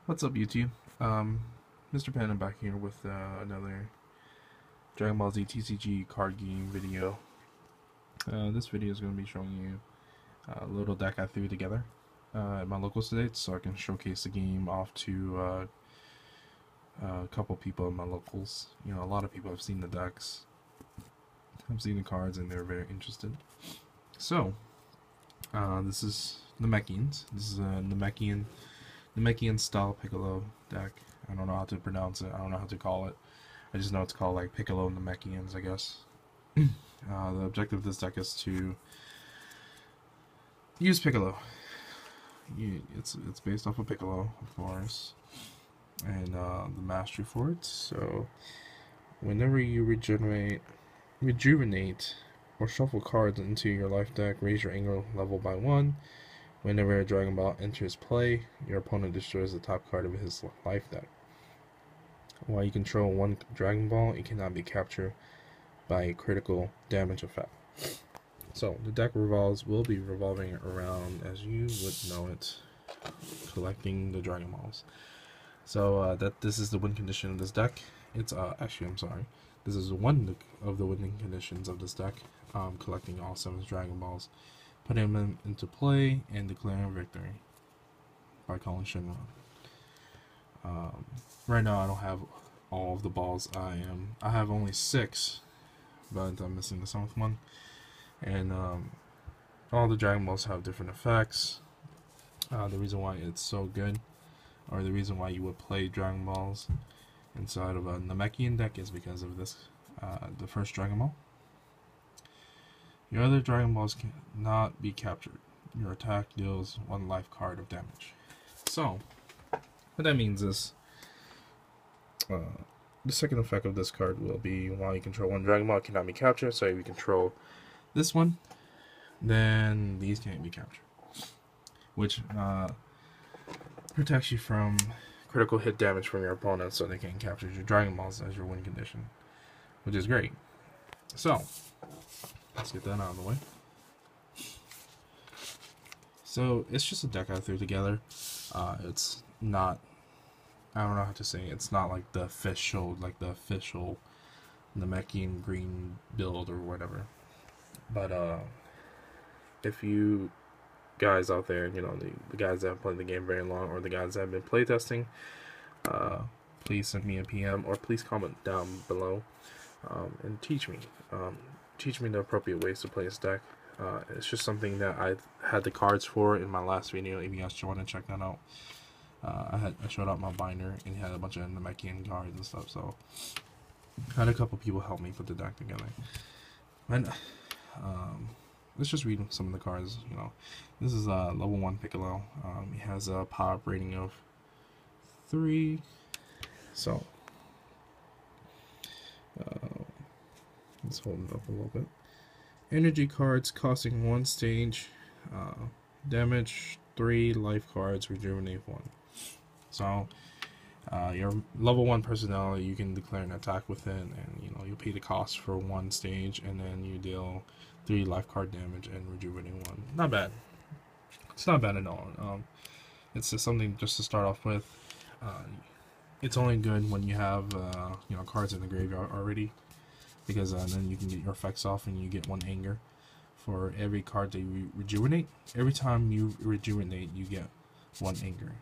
What's up, YouTube? Mr.Panda back here with another Dragon Ball Z TCG card game video. This video is going to be showing you a little deck I threw together at my local state, so I can showcase the game off to a couple people in my locals. You know, a lot of people have seen the decks, have seen the cards, and they're very interested. So, this is Namekians. This is a Namekian style Piccolo deck. I don't know how to pronounce it. I don't know how to call it. I just know it's called like Piccolo Namekians, I guess. The objective of this deck is to use Piccolo. It's based off of Piccolo, of course, and the mastery for it. So whenever you rejuvenate, or shuffle cards into your life deck, raise your anger level by 1. Whenever a Dragon Ball enters play, your opponent destroys the top card of his life deck. While you control one Dragon Ball, it cannot be captured by a critical damage effect. So the deck will be revolving around, as you would know it, collecting the Dragon Balls. So this is the win condition of this deck. It's actually, I'm sorry, this is one of the winning conditions of this deck. Collecting all 7 Dragon Balls, putting them into play, and declaring victory by calling Shinron. Right now I don't have all of the balls. I have only 6, but I'm missing the 7th one. And all the Dragon Balls have different effects. The reason why it's so good, or the reason why you would play Dragon Balls inside of a Namekian deck, is because of this. The first Dragon Ball. Your other Dragon Balls cannot be captured. Your attack deals 1 life card of damage. So, what that means is, the second effect of this card will be, while you control 1 Dragon Ball, it cannot be captured. So if you control this one, then these can't be captured. Which protects you from critical hit damage from your opponent, so they can't capture your Dragon Balls as your win condition. Which is great. So, let's get that out of the way. So it's just a deck I threw together. It's not, I don't know how to say it. It's not like the official Namekian green build or whatever. But if you guys out there, you know, the guys that have played the game very long, or the guys that have been playtesting, please send me a PM, or please comment down below and teach me the appropriate ways to play this deck. It's just something that I had the cards for in my last video. If you guys want to check that out, I showed out my binder and it had a bunch of Namekian cards and stuff. So I had a couple people help me put the deck together. And let's just read some of the cards. You know, this is level 1 Piccolo. He has a power up rating of 3. So let's hold it up a little bit. Energy cards costing 1 stage, damage 3, life cards rejuvenate 1. So your level 1 personality, you can declare an attack with it, and you know, you pay the cost for 1 stage, and then you deal 3 life card damage and rejuvenate 1. Not bad. It's not bad at all. It's just something just to start off with. It's only good when you have you know, cards in the graveyard already, because then you can get your effects off and you get 1 anger for every card that you rejuvenate. Every time you rejuvenate, you get 1 anger.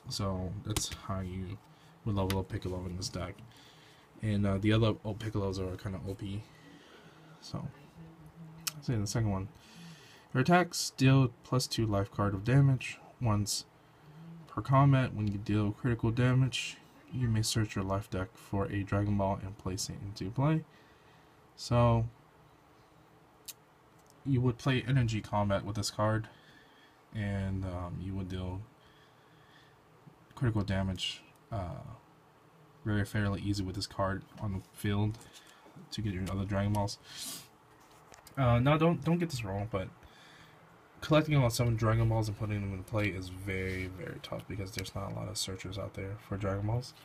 So that's how you would level up Piccolo in this deck. And the other old Piccolos are kind of OP. So, let's say the second one. Your attacks deal +2 life card of damage once per combat. When you deal critical damage, you may search your life deck for a Dragon Ball and place it into play. So you would play energy combat with this card, and you would deal critical damage very fairly easy with this card on the field to get your other Dragon Balls. Now don't get this wrong, but collecting all 7 Dragon Balls and putting them in play is very, very tough, because there's not a lot of searchers out there for Dragon Balls.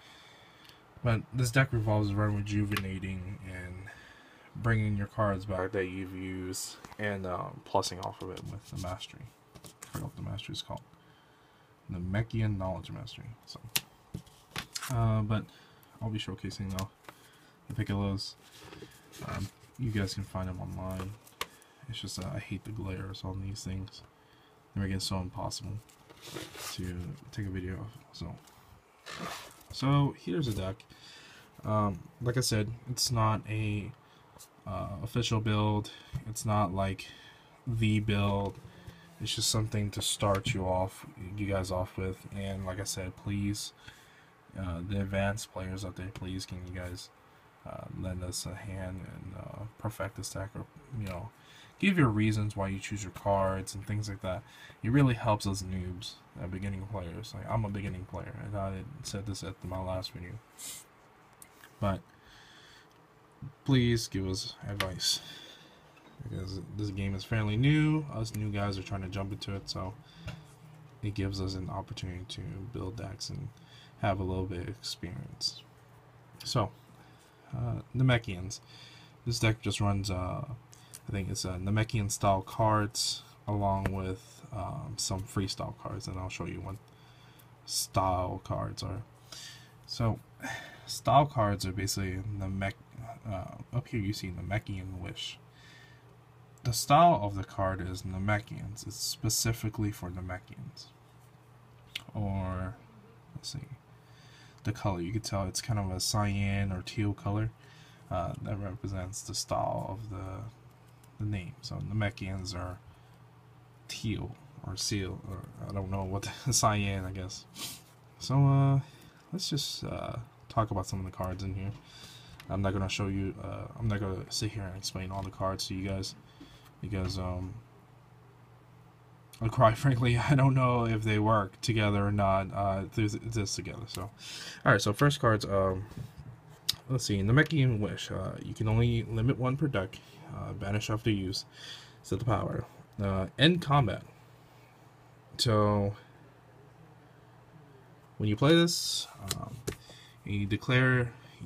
But this deck revolves around rejuvenating and bringing your cards back that you've used, and plussing off of it with the mastery. I forgot what the mastery is called. Namekian Knowledge Mastery. So, but I'll be showcasing though the Piccolos. You guys can find them online. It's just I hate the glares on these things. They make it so impossible to take a video of. So here's a deck. Like I said, it's not a official build. It's not like the build. It's just something to start you guys off with. And like I said, please, the advanced players out there, please, can you guys lend us a hand and perfect this deck, or give your reasons why you choose your cards and things like that. It really helps us noobs, beginning players. Like, I'm a beginning player, and I said this at my last video. But please give us advice, because this game is fairly new. Us new guys are trying to jump into it, so it gives us an opportunity to build decks and have a little bit of experience. So, Namekians. This deck just runs, I think it's Namekian style cards along with some freestyle cards, and I'll show you what style cards are. So, style cards are basically up here you see Namekian Wish. The style of the card is Namekians. It's specifically for Namekians. Or, let's see, the color, you can tell it's kind of a cyan or teal color. That represents the style of the name. So Namekians are teal or seal, or I don't know what cyan, I guess. So let's just talk about some of the cards in here. I'm not gonna show you. I'm not gonna sit here and explain all the cards to you guys, because quite frankly, I don't know if they work together or not. This together. So, all right. So first cards. Let's see. Namekian Wish. You can only limit one per deck. Banish after use. Set the power. End combat. So when you play this, you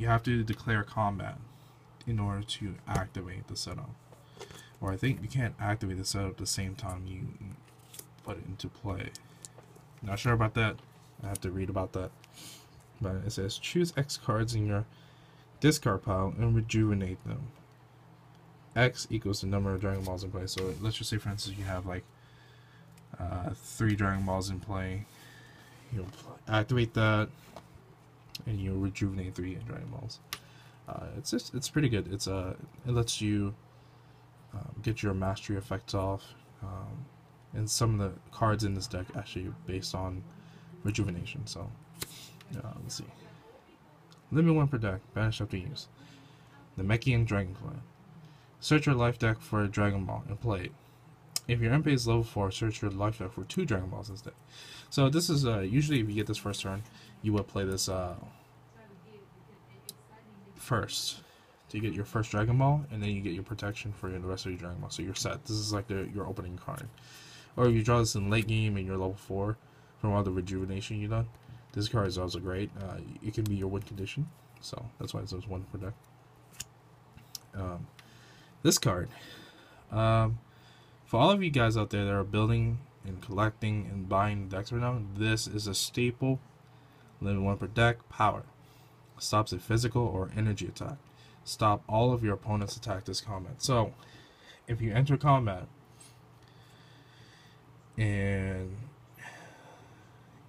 have to declare combat in order to activate the setup. Or I think you can't activate the setup at the same time you put it into play. Not sure about that. I have to read about that. But it says choose X cards in your discard pile and rejuvenate them. X equals the number of Dragon Balls in play. So let's just say, for instance, you have like 3 Dragon Balls in play. You'll activate that, and you'll rejuvenate 3 Dragon Balls. It's pretty good. It lets you get your mastery effects off, and some of the cards in this deck actually based on rejuvenation. So let's see. Limit 1 per deck. Banish after use. Namekian Dragonfly. Search your life deck for a Dragon Ball and play it. If your MP is level 4, search your life deck for 2 Dragon Balls instead. So this is usually if you get this first turn, you would play this first to get your first Dragon Ball, and then you get your protection for the rest of your Dragon Ball. So you're set. This is like your opening card. Or if you draw this in late game and you're level 4 from all the rejuvenation you've done, this card is also great. It can be your win condition, so that's why it says 1 per deck. This card, for all of you guys out there that are building and collecting and buying decks right now, this is a staple. Limit 1 per deck. Power. Stops a physical or energy attack. Stop all of your opponent's attack this combat. So, if you enter combat and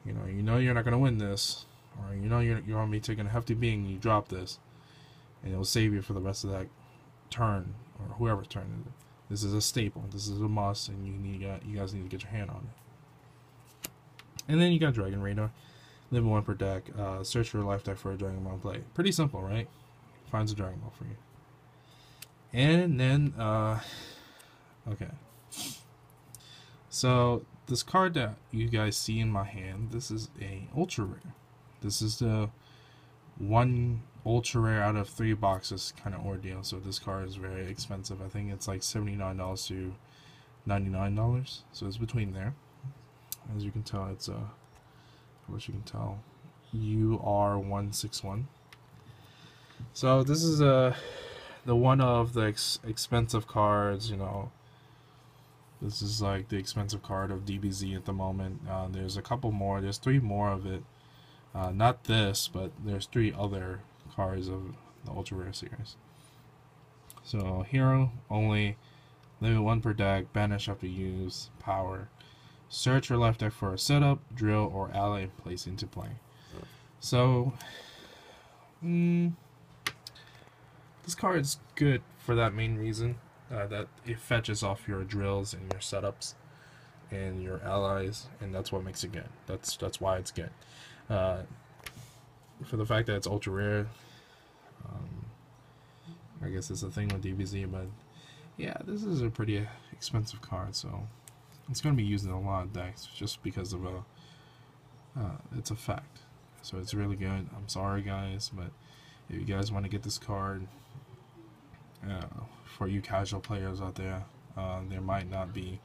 you know you're not gonna win this, or you're gonna be taking a hefty beating, you drop this, and it'll save you for the rest of that turn, or whoever's turn it is. This is a staple. This is a must, and you guys need to get your hand on it. And then you got Dragon Radar. Limit 1 per deck. Search your life deck for a Dragon Ball play. Pretty simple, right? Finds a Dragon Ball for you. And then, okay. So this card that you guys see in my hand, this is a ultra rare. This is the 1 ultra rare out of 3 boxes kind of ordeal. So this card is very expensive. I think it's like $79 to $99. So it's between there. As you can tell, it's UR161. So this is the one of the expensive cards. This is like the expensive card of DBZ at the moment. There's a couple more. There's 3 more of it. Not this, but there's 3 other cards of the Ultra Rare series. So hero only, limit 1 per deck, banish after use, power. Search your left deck for a setup, drill, or ally place into play. So this card's good for that main reason. That it fetches off your drills and your setups and your allies, and that's what makes it good. That's why it's good. For the fact that it's ultra rare, I guess it's a thing with DBZ, but yeah, this is a pretty expensive card, so it's going to be used in a lot of decks just because of its effect. So it's really good. I'm sorry guys, but if you guys want to get this card, for you casual players out there, there might not be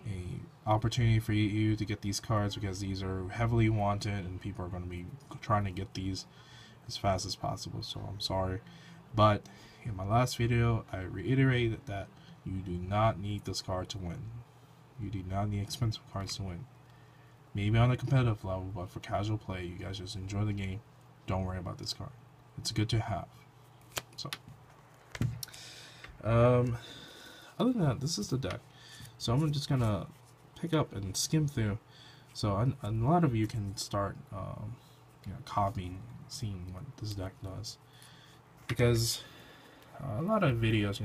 a opportunity for you to get these cards because these are heavily wanted and people are going to be trying to get these as fast as possible. So I'm sorry, but in my last video I reiterated that you do not need this card to win. You do not need expensive cards to win. Maybe on a competitive level, but for casual play, you guys just enjoy the game. Don't worry about this card. It's good to have. So other than that, this is the deck. So I'm just gonna pick up and skim through. So a lot of you can start, copying, seeing what this deck does, because a lot of videos,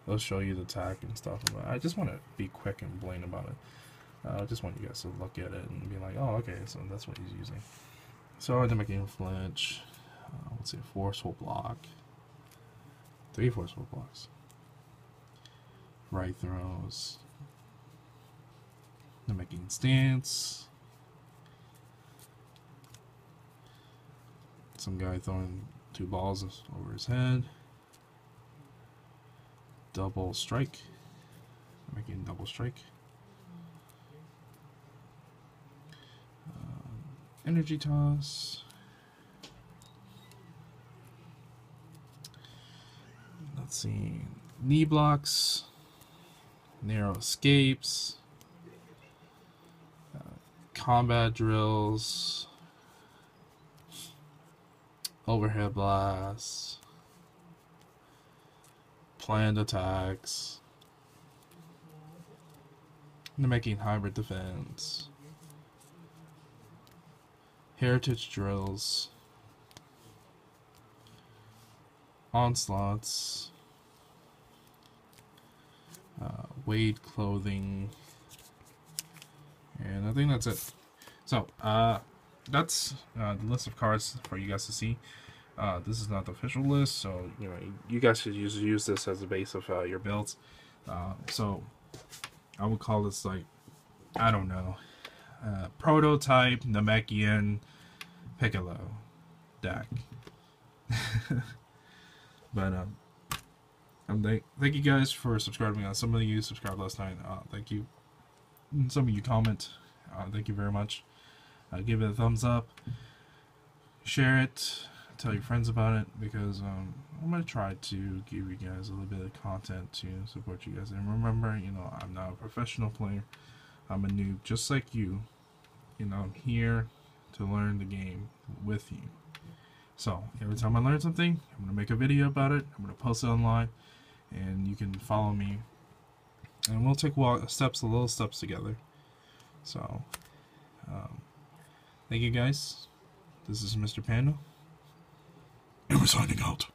they'll show you the attack and stuff. But I just want to be quick and plain about it. I just want you guys to look at it and be like, oh, okay, so that's what he's using. So Namekian flinch. Let's see, forceful block. 3 forceful blocks. Right throws. Namekian stance. Some guy throwing 2 balls over his head. Double strike. Namekian double strike. Energy toss. Let's see. Knee blocks. Narrow escapes. Combat drills. Overhead blasts. Planned attacks. Namekian hybrid defense. Heritage drills. Onslaughts. Wade clothing. And I think that's it. So, that's the list of cards for you guys to see. This is not the official list, so you guys should use this as a base of your builds. So, I would call this like, I don't know, prototype Namekian Piccolo deck. But thank you guys for subscribing. Some of you subscribed last night. Thank you. Some of you comment. Thank you very much. Give it a thumbs up. Share it. Tell your friends about it, because I'm gonna try to give you guys a little bit of content to support you guys. And remember, I'm not a professional player. I'm a noob, just like you. I'm here to learn the game with you. So every time I learn something, I'm gonna make a video about it. I'm gonna post it online, and you can follow me. And we'll take little steps together. So, thank you guys. This is Mr. Panda, and we're signing out.